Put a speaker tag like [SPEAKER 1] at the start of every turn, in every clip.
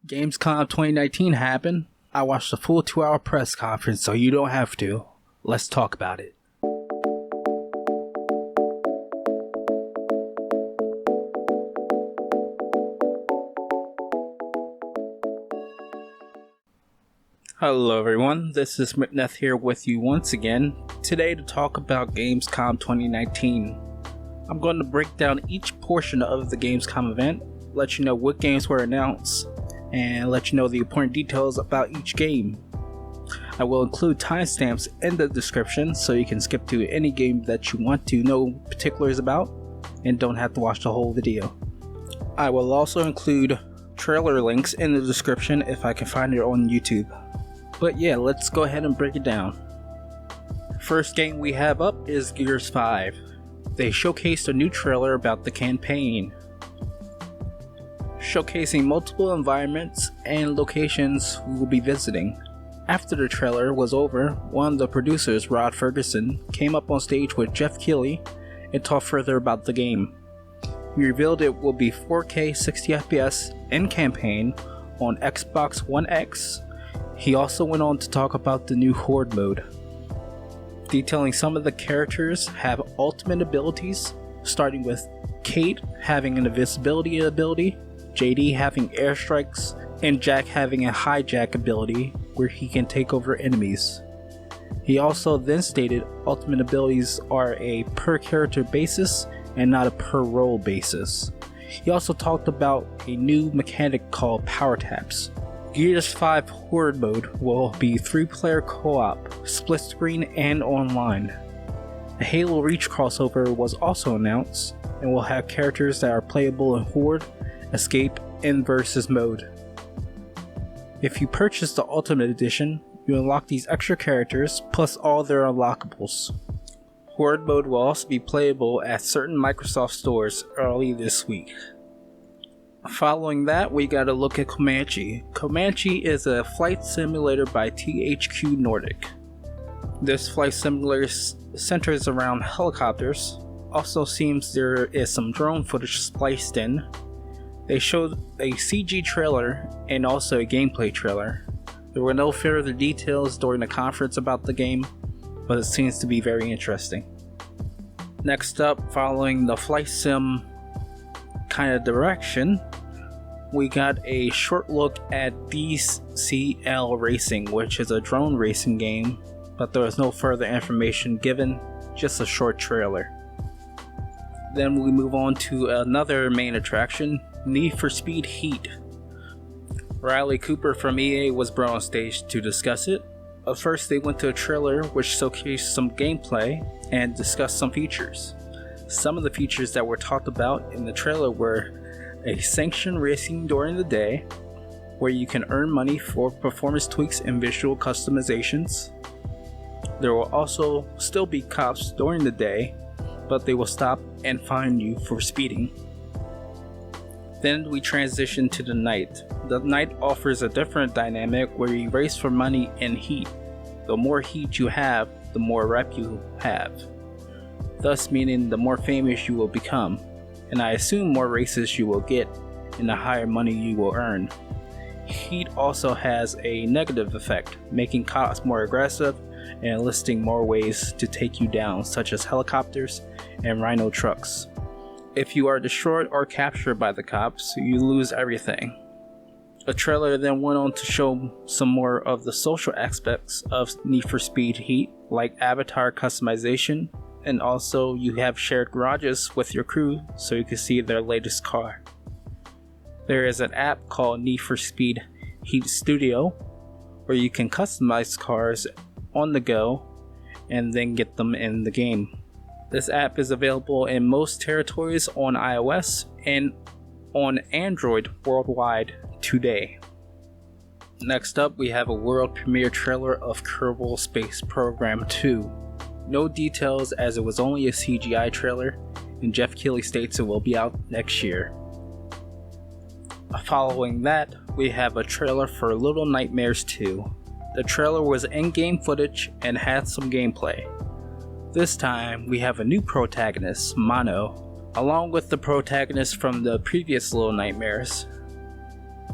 [SPEAKER 1] Gamescom 2019 happened. I watched the full 2-hour press conference, so you don't have to. Let's talk about it. Hello everyone, this is McNeth here with you once again, today to talk about Gamescom 2019. I'm going to break down each portion of the Gamescom event, let you know what games were announced, and let you know the important details about each game. I will include timestamps in the description so you can skip to any game that you want to know particulars about and don't have to watch the whole video. I will also include trailer links in the description if I can find it on YouTube. But yeah, let's go ahead and break it down. First game we have up is Gears 5. They showcased a new trailer about the campaign, showcasing multiple environments and locations we will be visiting. After the trailer was over, one of the producers, Rod Ferguson, came up on stage with Jeff Keighley and talked further about the game. He revealed it will be 4K 60 FPS in campaign on Xbox One X. He also went on to talk about the new Horde mode, detailing some of the characters have ultimate abilities, starting with Kate having an invisibility ability, JD having airstrikes, and Jack having a hijack ability where he can take over enemies. He also then stated ultimate abilities are a per character basis and not a per role basis. He also talked about a new mechanic called power taps. Gears 5 Horde mode will be 3-player co-op, split screen, and online. The Halo Reach crossover was also announced and will have characters that are playable in Horde, Escape, and Versus mode. If you purchase the Ultimate Edition, you unlock these extra characters plus all their unlockables. Horde mode will also be playable at certain Microsoft stores early this week. Following that, we got a look at Comanche. Comanche is a flight simulator by THQ Nordic. This flight simulator centers around helicopters. Also seems there is some drone footage spliced in. They showed a CG trailer and also a gameplay trailer. There were no further details during the conference about the game, but it seems to be very interesting. Next up, following the flight sim kind of direction, we got a short look at DCL Racing, which is a drone racing game, but there was no further information given, just a short trailer. Then we move on to another main attraction, Need for Speed Heat. Riley Cooper from EA was brought on stage to discuss it. But first they went to a trailer which showcased some gameplay and discussed some features. Some of the features that were talked about in the trailer were a sanctioned racing during the day, where you can earn money for performance tweaks and visual customizations. There will also still be cops during the day, but they will stop and fine you for speeding. Then we transition to the night. The night offers a different dynamic where you race for money and heat. The more heat you have, the more rep you have, thus meaning the more famous you will become, and I assume more races you will get and the higher money you will earn. Heat also has a negative effect, making cops more aggressive and listing more ways to take you down, such as helicopters and rhino trucks. If you are destroyed or captured by the cops, you lose everything. A trailer then went on to show some more of the social aspects of Need for Speed Heat, like avatar customization, and also you have shared garages with your crew so you can see their latest car. There is an app called Need for Speed Heat Studio where you can customize cars on the go and then get them in the game. This app is available in most territories on iOS and on Android worldwide today. Next up, we have a world premiere trailer of Kerbal Space Program 2. No details as it was only a CGI trailer, and Jeff Keighley states it will be out next year. Following that, we have a trailer for Little Nightmares 2. The trailer was in-game footage and had some gameplay. This time, we have a new protagonist, Mono, along with the protagonist from the previous Little Nightmares.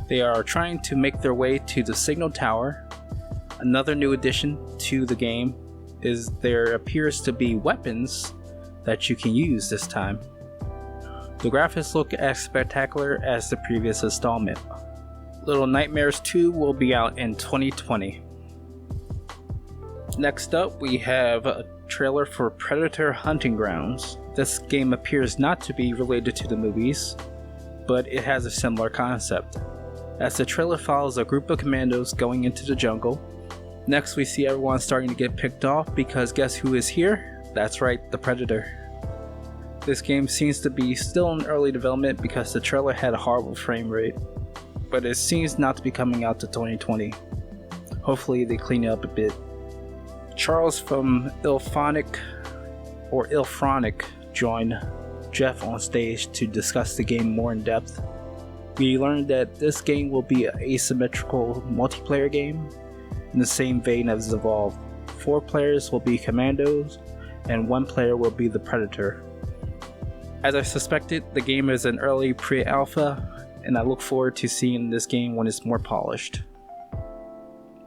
[SPEAKER 1] They are trying to make their way to the signal tower. Another new addition to the game is there appears to be weapons that you can use this time. The graphics look as spectacular as the previous installment. Little Nightmares 2 will be out in 2020. Next up, we have a trailer for Predator Hunting Grounds. This game appears not to be related to the movies, but it has a similar concept, as the trailer follows a group of commandos going into the jungle. Next, we see everyone starting to get picked off because guess who is here? That's right, the Predator. This game seems to be still in early development because the trailer had a horrible frame rate, but it seems not to be coming out to 2020. Hopefully they clean it up a bit. Charles from Ilphonic joined Jeff on stage to discuss the game more in depth. We learned that this game will be an asymmetrical multiplayer game in the same vein as Evolve. 4 players will be commandos and 1 player will be the Predator. As I suspected, the game is an early pre-alpha, and I look forward to seeing this game when it's more polished.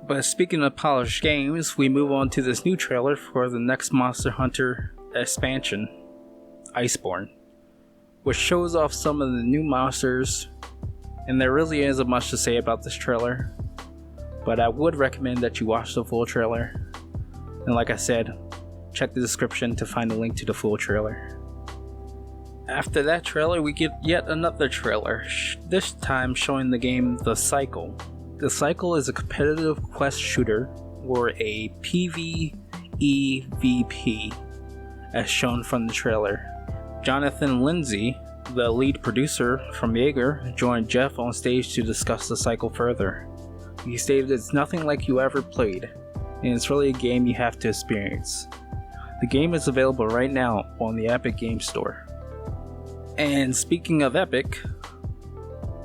[SPEAKER 1] But speaking of polished games, we move on to this new trailer for the next Monster Hunter expansion, Iceborne, which shows off some of the new monsters, and there really isn't much to say about this trailer, but I would recommend that you watch the full trailer. And like I said, check the description to find a link to the full trailer. After that trailer, we get yet another trailer, this time showing the game The Cycle. The Cycle is a competitive quest shooter, or a PvEVP, as shown from the trailer. Jonathan Lindsay, the lead producer from Jaeger, joined Jeff on stage to discuss The Cycle further. He stated it's nothing like you ever played, and it's really a game you have to experience. The game is available right now on the Epic Games Store. And speaking of Epic,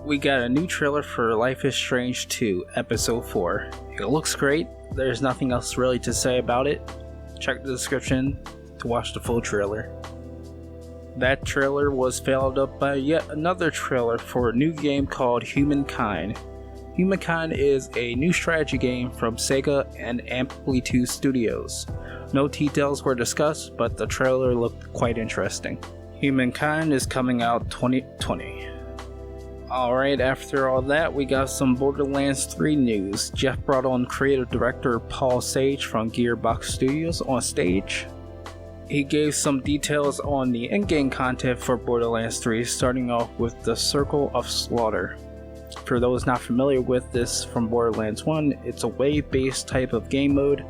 [SPEAKER 1] we got a new trailer for Life is Strange 2 Episode 4. It looks great, there's nothing else really to say about it. Check the description to watch the full trailer. That trailer was followed up by yet another trailer for a new game called Humankind. Humankind is a new strategy game from Sega and Amplitude Studios. No details were discussed, but the trailer looked quite interesting. Humankind is coming out 2020. Alright, after all that, we got some Borderlands 3 news. Jeff brought on creative director Paul Sage from Gearbox Studios on stage. He gave some details on the in-game content for Borderlands 3, starting off with the Circle of Slaughter. For those not familiar with this from Borderlands 1, it's a wave-based type of game mode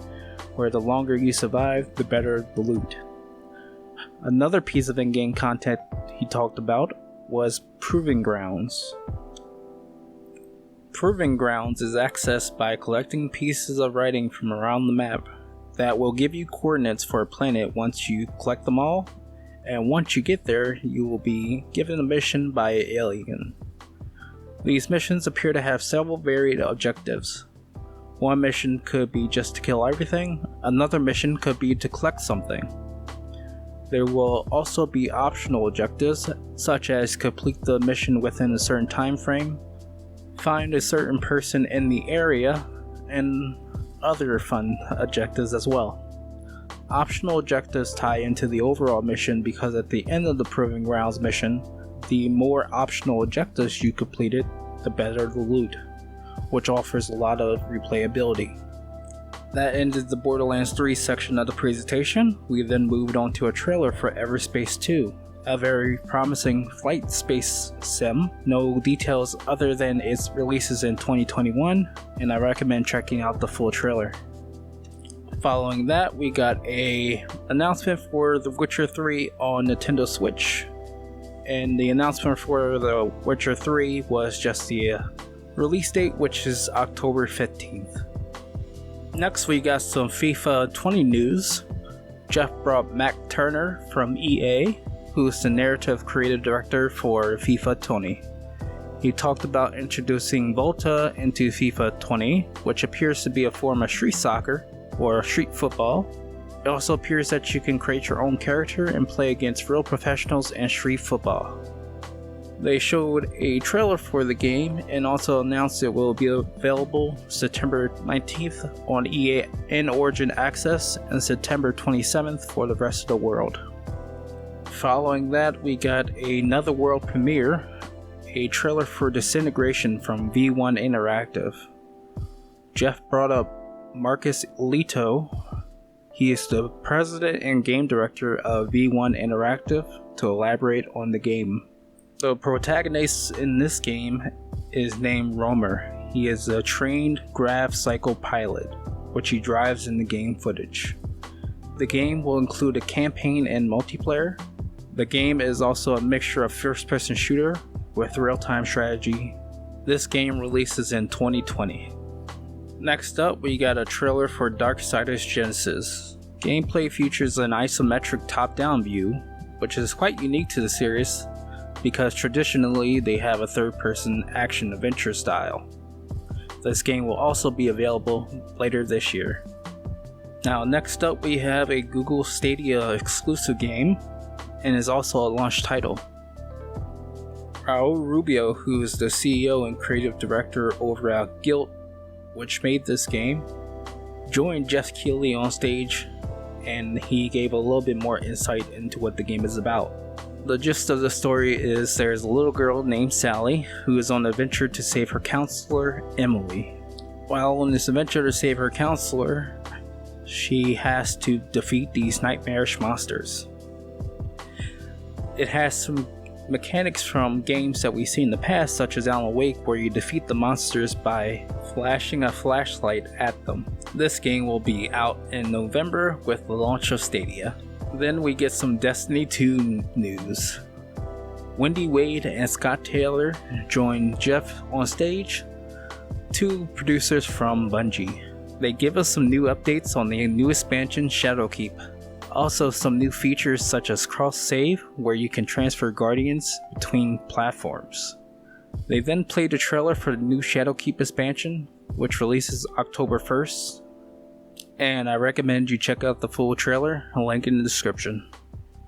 [SPEAKER 1] where the longer you survive, the better the loot. Another piece of in-game content he talked about was Proving Grounds. Proving Grounds is accessed by collecting pieces of writing from around the map that will give you coordinates for a planet once you collect them all, and once you get there, you will be given a mission by an alien. These missions appear to have several varied objectives. One mission could be just to kill everything, another mission could be to collect something. There will also be optional objectives, such as complete the mission within a certain time frame, find a certain person in the area, and other fun objectives as well. Optional objectives tie into the overall mission because at the end of the Proving Grounds mission, the more optional objectives you completed, the better the loot, which offers a lot of replayability. That ended the Borderlands 3 section of the presentation. We then moved on to a trailer for Everspace 2, a very promising flight space sim. No details other than its releases in 2021, and I recommend checking out the full trailer. Following that, we got an announcement for The Witcher 3 on Nintendo Switch, and the announcement for The Witcher 3 was just the release date, which is October 15th. Next, we got some FIFA 20 news. Jeff brought Mac Turner from EA, who is the narrative creative director for FIFA 20. He talked about introducing Volta into FIFA 20, which appears to be a form of street soccer or street football. It also appears that you can create your own character and play against real professionals in street football. They showed a trailer for the game and also announced it will be available September 19th on EA and Origin Access and September 27th for the rest of the world. Following that, we got another world premiere, a trailer for Disintegration from V1 Interactive. Jeff brought up Marcus Leto. He is the president and game director of V1 Interactive to elaborate on the game. The protagonist in this game is named Romer. He is a trained grav cycle pilot, which he drives in the game footage. The game will include a campaign and multiplayer. The game is also a mixture of first-person shooter with real-time strategy. This game releases in 2020. Next up, we got a trailer for Darksiders Genesis. Gameplay features an isometric top-down view, which is quite unique to the series, because traditionally they have a third-person action-adventure style. This game will also be available later this year. Now next up we have a Google Stadia exclusive game, and is also a launch title. Raul Rubio, who is the CEO and creative director over at Gylt, which made this game, joined Jeff Keighley on stage, and he gave a little bit more insight into what the game is about. The gist of the story is there's a little girl named Sally who is on an adventure to save her counselor, Emily. While on this adventure to save her counselor, she has to defeat these nightmarish monsters. It has some mechanics from games that we've seen in the past, such as Alan Wake, where you defeat the monsters by flashing a flashlight at them. This game will be out in November with the launch of Stadia. Then we get some Destiny 2 news. Wendy Wade and Scott Taylor join Jeff on stage, two producers from Bungie. They give us some new updates on the new expansion Shadowkeep. Also some new features such as cross-save, where you can transfer guardians between platforms. They then played a trailer for the new Shadowkeep expansion, which releases October 1st. And I recommend you check out the full trailer, a link in the description.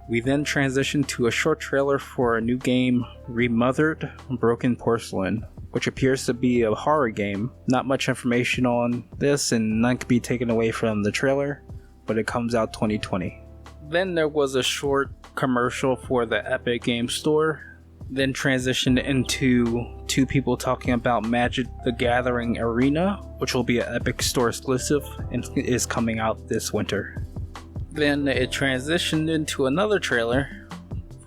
[SPEAKER 1] We then transition to a short trailer for a new game, Remothered Broken Porcelain, which appears to be a horror game. Not much information on this, and none can be taken away from the trailer, but it comes out 2020. Then there was a short commercial for the Epic Games Store, then transitioned into two people talking about Magic the Gathering Arena, which will be an Epic Store exclusive and is coming out this winter. Then it transitioned into another trailer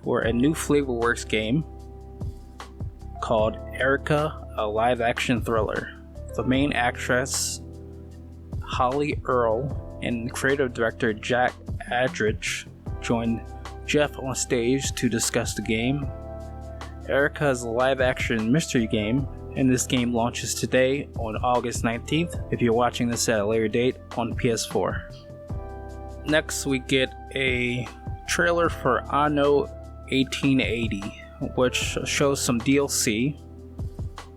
[SPEAKER 1] for a new Flavorworks game called Erica, a live action thriller. The main actress, Holly Earl, and creative director Jack Adrich joined Jeff on stage to discuss the game. Erica is a live-action mystery game, and this game launches today on August 19th, if you're watching this at a later date, on PS4. Next, we get a trailer for Anno 1880, which shows some DLC.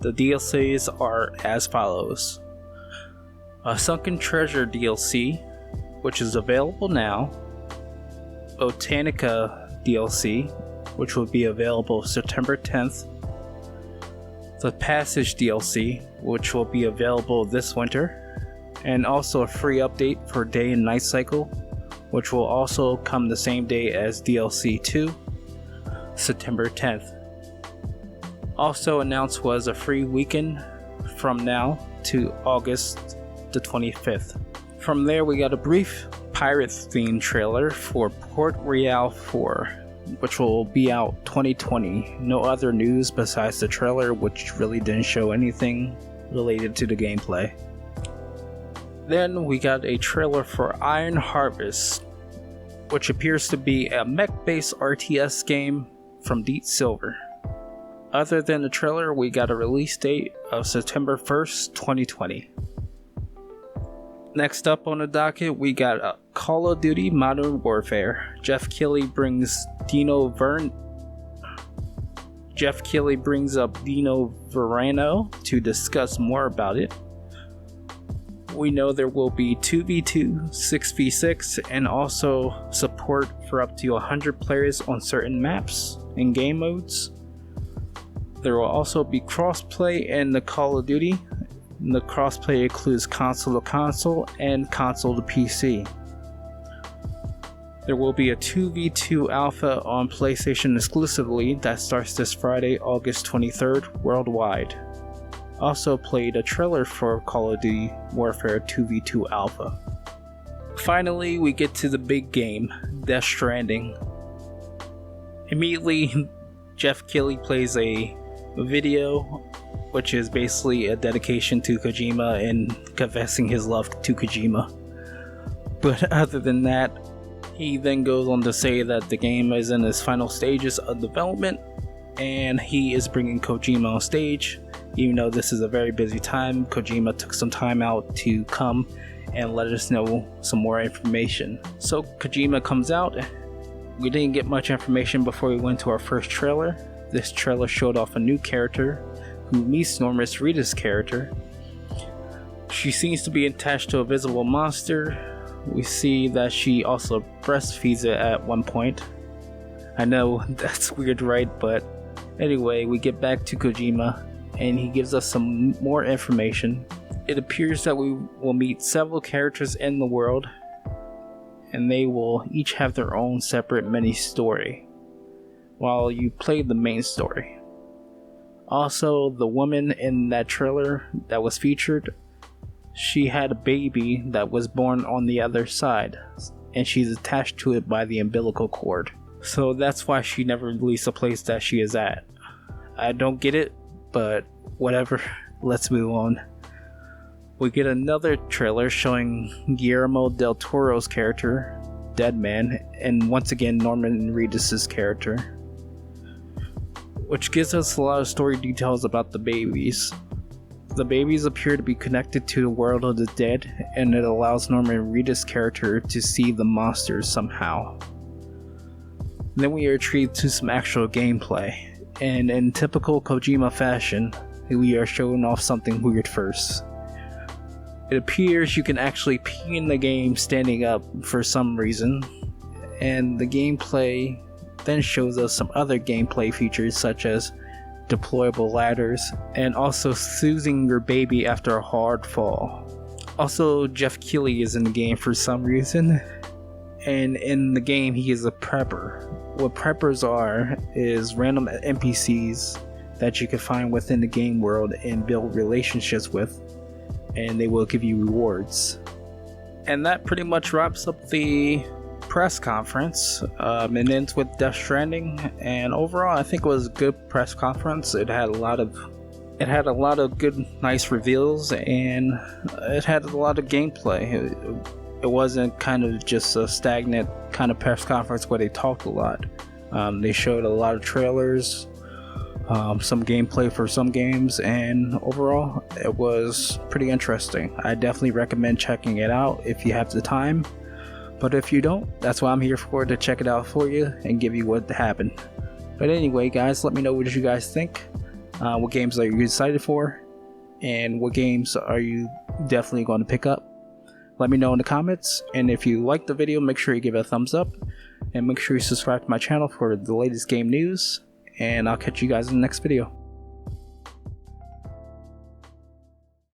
[SPEAKER 1] The DLCs are as follows. A Sunken Treasure DLC, which is available now. Botanica DLC, which will be available September 10th. The Passage DLC, which will be available this winter. And also a free update for Day and Night Cycle, which will also come the same day as DLC 2, September 10th. Also announced was a free weekend from now to August the 25th. From there we got a brief pirate themed trailer for Port Royale 4, which will be out 2020. No other news besides the trailer, which really didn't show anything related to the gameplay. Then we got a trailer for Iron Harvest, which appears to be a mech-based RTS game from Deep Silver. Other than the trailer, we got a release date of September 1st, 2020. Next up on the docket, we got a Call of Duty Modern Warfare. Jeff Keighley brings up Dino Verano to discuss more about it. We know there will be 2v2, 6v6, and also support for up to 100 players on certain maps and game modes. There will also be crossplay in the Call of Duty. The crossplay includes console to console and console to PC. There will be a 2v2 alpha on PlayStation exclusively that starts this Friday, August 23rd, worldwide. Also played a trailer for Call of Duty Warfare 2v2 alpha. Finally, we get to the big game, Death Stranding. Immediately, Jeff Keighley plays a video, which is basically a dedication to Kojima and confessing his love to Kojima. But other than that, he then goes on to say that the game is in its final stages of development and he is bringing Kojima on stage. Even though this is a very busy time, Kojima took some time out to come and let us know some more information. So Kojima comes out. We didn't get much information before we went to our first trailer. This trailer showed off a new character who meets Norman Reedus' character. She seems to be attached to a visible monster. We see that she also breastfeeds it at one point. I know that's weird, right? But anyway, we get back to Kojima and he gives us some more information. It appears that we will meet several characters in the world and they will each have their own separate mini story while you play the main story. Also, the woman in that trailer that was featured, she had a baby that was born on the other side, and she's attached to it by the umbilical cord. So that's why she never released the place that she is at. I don't get it, but whatever, let's move on. We get another trailer showing Guillermo del Toro's character, Deadman, and once again Norman Reedus' character, which gives us a lot of story details about the babies. The babies appear to be connected to the world of the dead, and it allows Norman Reedus' character to see the monsters somehow. Then we are treated to some actual gameplay, and in typical Kojima fashion, we are showing off something weird first. It appears you can actually pee in the game standing up for some reason, and the gameplay then shows us some other gameplay features such as deployable ladders, and also soothing your baby after a hard fall. Also, Jeff Keighley is in the game for some reason, and in the game he is a prepper. What preppers are is random NPCs that you can find within the game world and build relationships with, and they will give you rewards. And that pretty much wraps up the press conference. It ends with Death Stranding, and overall I think it was a good press conference. It had a lot of good, nice reveals, and it had a lot of gameplay. It wasn't kind of just a stagnant kind of press conference where they talked a lot. They showed a lot of trailers, some gameplay for some games, and overall it was pretty interesting. I definitely recommend checking it out if you have the time. But if you don't, that's why I'm here for, to check it out for you and give you what happened. But anyway, guys, let me know what you guys think. What games are you excited for? And what games are you definitely going to pick up? Let me know in the comments. And if you liked the video, make sure you give it a thumbs up. And make sure you subscribe to my channel for the latest game news. And I'll catch you guys in the next video.